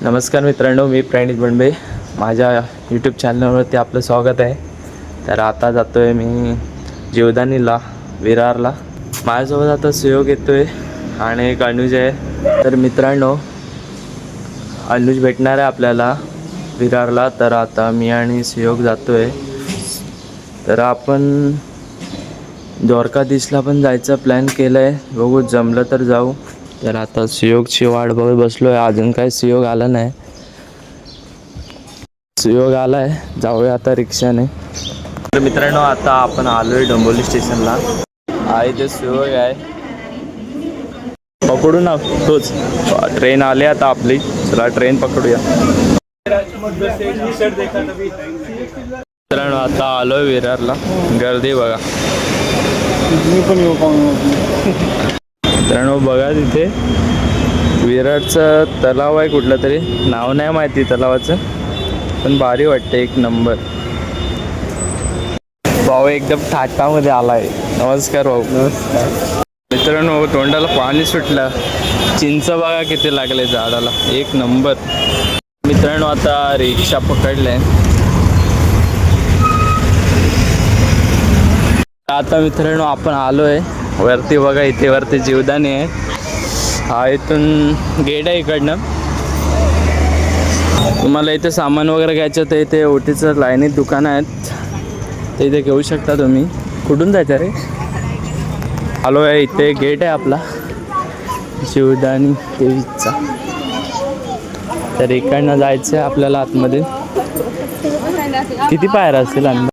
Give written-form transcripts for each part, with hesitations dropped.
नमस्कार मित्रांनो, मी प्रणित बनबे. माझ्या यूट्यूब चॅनलवरती आपलं स्वागत आहे. तर आता जातो आहे मी जीवदानीला, विरारला. माझ्यासोबत आता सुयोग येतो आहे आणि एक अनुज आहे. तर मित्रांनो, अनुज भेटणार आहे आपल्याला विरारला. तर आता मी आणि सुयोग जातो आहे. तर आपण द्वारकाधीशला पण जायचा प्लॅन केला आहे. बघू जमलं तर जाऊ. तर आता सुयोगची वाट बघत बसलो आहे. अजून काय सुयोग आला नाही. सुयोग आला आहे, जाऊया आता रिक्षाने. तर मित्रांनो, आता आपण आलो आहे डोंबिवली स्टेशनला. आहे ते सुयोग आहे, पकडू ना तोच. ट्रेन आली आता आपली, चला ट्रेन पकडूया. मित्रांनो, आता आलो आहे विरारला. गर्दी बघा. मी पण येऊ पाहून. मित्रांनो बघा, तिथे विरारचं तलाव आहे, कुठलं तरी नाव नाही माहिती तलावाचं, पण भारी वाटते. एक नंबर. भाऊ एकदम थाटामध्ये आला आहे. नमस्कार भाऊ. नमस्कार मित्रांनो, तोंडाला पाणी सुटलं. चिंच बघा किती लागले झाडाला, एक नंबर. मित्रांनो, आता रिक्षा पकडले. आता मित्रांनो, आपण आलो आहे वरती. बघा इथे वरती जीवदानी आहे. हा इथून गेट आहे इकडनं. तुम्हाला इथे सामान वगैरे घ्यायचं तर इथे ओटीचं लाईनीत दुकानं आहेत, तर इथे घेऊ शकता तुम्ही. कुठून जायचं रे? आलो आहे इथे, गेट आहे आपला जीवदानी देवीचा. तर इकडनं जायचं आहे आपल्याला आतमध्ये. किती पायऱ्या असतील अंदाज?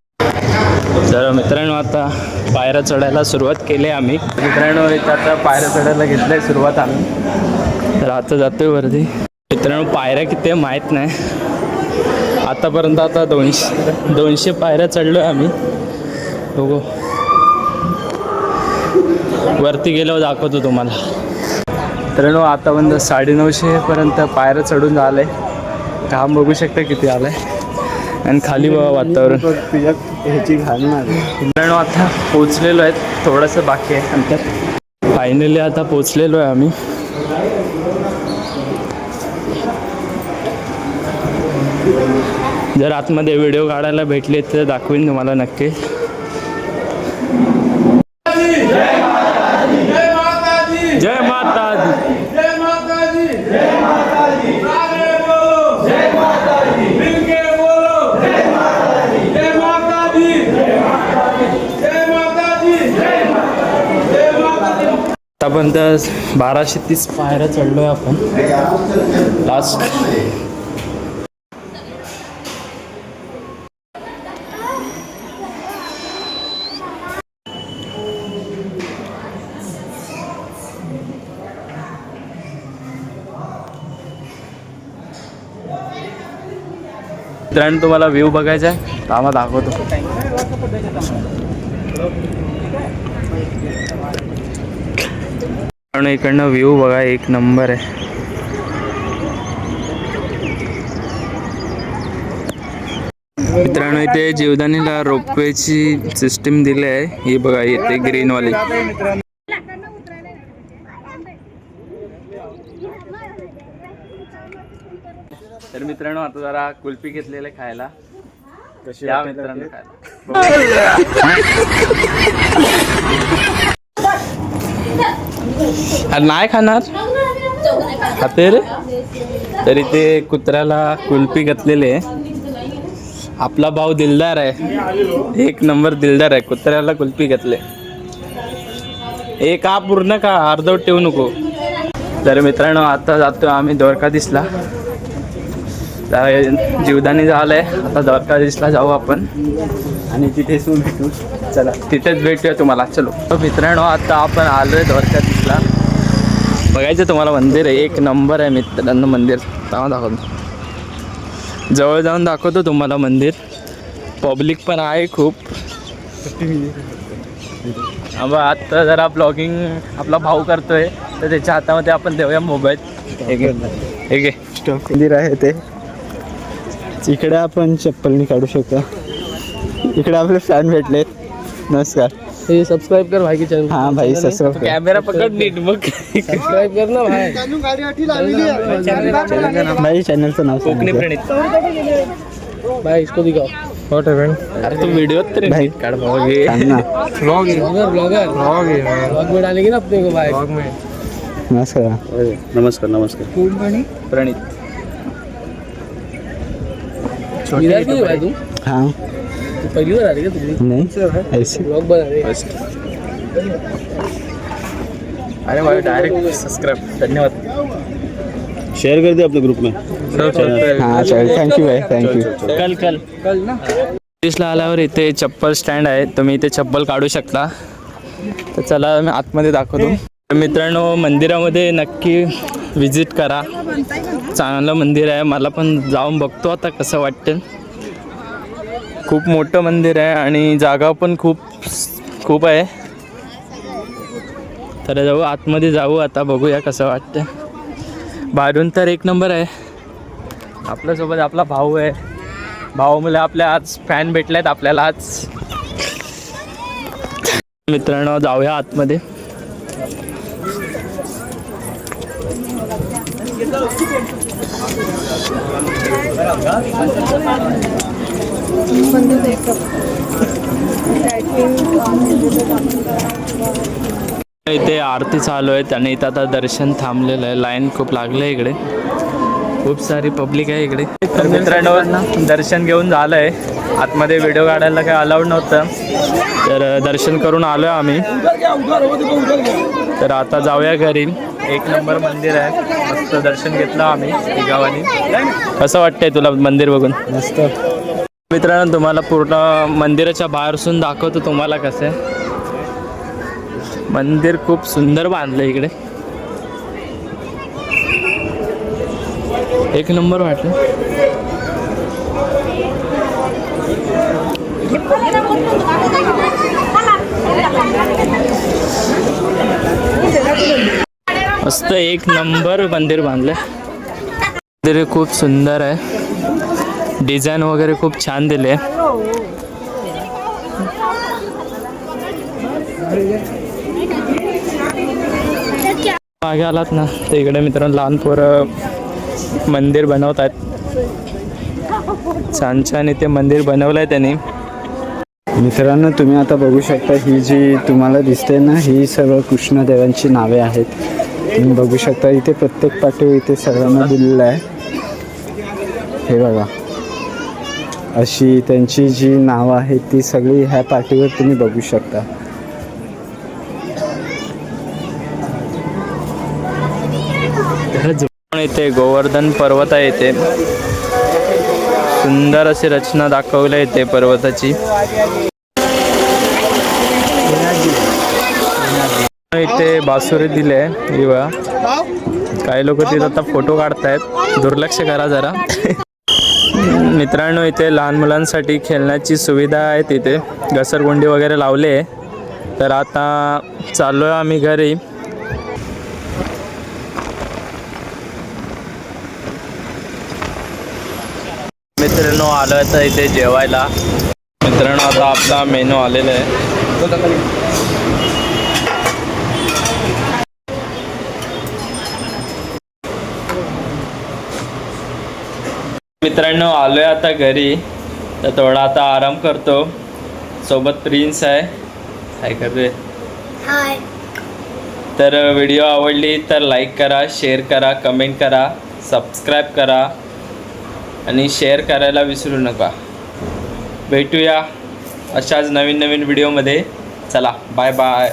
तर मित्रांनो, आता पायऱ्या चढायला सुरुवात केली आहे आम्ही. मित्रांनो, इथं आता पायऱ्या चढायला घेतलं आहे सुरुवात आम्ही. तर आता जातोय वरती. मित्रांनो, पायऱ्या किती आहे माहीत नाही. आतापर्यंत आता 200 पायऱ्या चढलो आहे आम्ही. बघू, वरती गेल्यावर दाखवतो तुम्हाला. मित्रांनो, आतापर्यंत 950पर्यंत पायऱ्या चढून झालं आहे. घाम बघू शकता किती आलं आहे. आणि खाली बघा वातावरण. ह्याची घालणार. मित्रांनो, आता पोचलेलो आहे, थोडंसं बाकी आहे अंतर. फायनली आता पोचलेलो आहे आम्ही. जर आतमध्ये व्हिडिओ काढायला भेटले तर दाखवीन तुम्हाला नक्की. जय माता दी. आतापर्यंत 1230 पायऱ्या चढलोय आपण लास्ट. मित्रांनो, तुम्हाला व्ह्यू बघायचा आहे, आम्हाला दाखवतो. आणि इकडनं व्ह्यू बघा, एक नंबर आहे. मित्रांनो, इथे जीवदानीला रोपवेची सिस्टीम दिली आहे. ही बघा, इथे ग्रीनवाली. तर मित्रांनो, आता जरा कुल्फी घेतलेलं खायला. कशी या मित्रांनो खायला. नाही खाणार, खाते रे. तर इथे कुत्र्याला कुल्फी घातलेली आहे. आपला भाऊ दिलदार आहे, एक नंबर दिलदार आहे. कुत्र्याला कुल्फी घातले. एक पूर्ण का अर्धवट ठेवू नको. तर मित्रांनो, आता जातो आम्ही द्वारकाधीशला. जीवदानी झालंय, आता द्वारकाधीशला जाऊ आपण आणि तिथेच भेटू. चला, तिथेच भेटूया तुम्हाला. चलो. तर मित्रांनो, आता आपण आलो आहे द्वारकाधीशला. बघायचं तुम्हाला मंदिर आहे, एक नंबर आहे मित्रांनो मंदिर. तेव्हा दाखवतो, जवळ जाऊन दाखवतो तुम्हाला मंदिर. पब्लिक पण आहे खूप. आता जरा ब्लॉगिंग आपला भाऊ करतोय, तर त्याच्या हातामध्ये आपण देऊया मोबाईल. हे स्टॉप मंदिर आहे ते. इकडे आपण चप्पलनी काढू शकतो. इकडे आपले फॅन भेटलेत. नमस्कार. ये सब्सक्राइब कर भाई के चैनल हाँ भाई सब्सक्राइब कर. कॅमेरा पकड नीट मग सब्सक्राइब कर ना भाई. भाई चॅनलचं नाव कोकणी सांग. प्रणित. भाई इसको दिखाओ. What happen? अरे तू व्हिडिओ तरी भाई. नीट काढ भाऊ हे. सांग ना. ब्लॉगर ब्लॉग में डालेंगे ना अपने को भाई. नमस्कार. नमस्कार. प्रणित. इधर की भाई तू हाँ तू पहली बार आ रही है तुम नहीं ऐसे. ब्लॉग बना रही है. अरे भाई डायरेक्ट सबस्क्राईब. धन्यवाद. शेअर कर दे आपल्या ग्रुप में. हाँ चल थँक्यू भाई थँक्यू. कल ना दिसला आल्यावर इथे चप्पल स्टँड आहे. तुम्ही इथे चप्पल काढू शकता. तर चला मी आतमध्ये दाखवतो. मित्रांनो मंदिरामध्ये नक्की विजिट करा. चांगलं मंदिर आहे. मला पण जाऊन बघतो आता कसं वाटतं. खूप मोठं मंदिर आहे आणि जागा पण खूप आहे. तर जाऊ आतमध्ये जाऊ आता बघूया कसं वाटतं. बाहेरून तर एक नंबर आहे. आपल्यासोबत आपला भाऊ आहे. भाऊ मुले आपल्या आज फॅन भेटलेत आपल्याला आज. मित्रांनो जाऊया आतमध्ये. इथे आरती चालू आहे आणि इथं आता दर्शन थांबलेलं आहे. लाईन खूप लागलं आहे इकडे. खूप सारी पब्लिक आहे इकडे. तर मित्रांनो दर्शन घेऊन झालं आहे. आतमध्ये व्हिडिओ काढायला काही अलाउड नव्हतं. तर दर्शन करून आलो आहे आम्ही. तर आता जाऊया घरी. एक नंबर मंदिर आहे. मस्त दर्शन घेतलं आम्ही गावानी. कसं वाटतंय तुला मंदिर बघून? मस्त. मित्रांनो तुम्हाला पूर्ण मंदिराच्या बाहेरसून दाखवतो तुम्हाला कसं आहे. मंदिर खूप सुंदर बांधलं इकडे. एक नंबर वाटलं. मस्त एक नंबर मंदिर बांधलंय. मंदिर खूप सुंदर आहे. डिझाईन वगैरे खूप छान दिले. मागे आलात ना तर इकडे मित्रांनो लहान पोरं मंदिर बनवत आहेत. छान छान इथे मंदिर बनवलं आहे त्यांनी. मित्रांनो तुम्ही आता बघू शकता ही जी तुम्हाला दिसते ना ही सर्व कृष्णदेवांची नावे आहेत. तुम्ही बघू शकता इथे प्रत्येक पाठीवर इथे सर्वांना दिलेलं आहे. हे बघा अशी त्यांची जी नावं आहेत ती सगळी ह्या पाठीवर तुम्ही बघू शकता. इथे गोवर्धन पर्वत आहे. इथे सुंदर अशी रचना दाखवली आहे इथे पर्वताची. इथे बासुरी दिले आहे. किंवा काही लोक तिथे आता फोटो काढतायत. दुर्लक्ष करा जरा. मित्रांनो इथे लहान मुलांसाठी खेळण्याची सुविधा आहे. तिथे घसरगुंडी वगैरे लावले आहे. तर आता चाललो आहे आम्ही घरी. मित्रांनो आलो आहे तर इथे जेवायला. मित्रांनो आता आपला मेनू आलेला आहे. मित्रांनो आलोय आता घरी. तर थोडा आता आराम करतो. सोबत प्रिन्स आहे. काय करतोय? हाय. तर व्हिडिओ आवडली तर लाईक करा, शेअर करा, कमेंट करा, सबस्क्राईब करा आणि शेअर करायला विसरू नका. भेटूया अशाच नवीन नवीन व्हिडिओमध्ये. चला बाय बाय.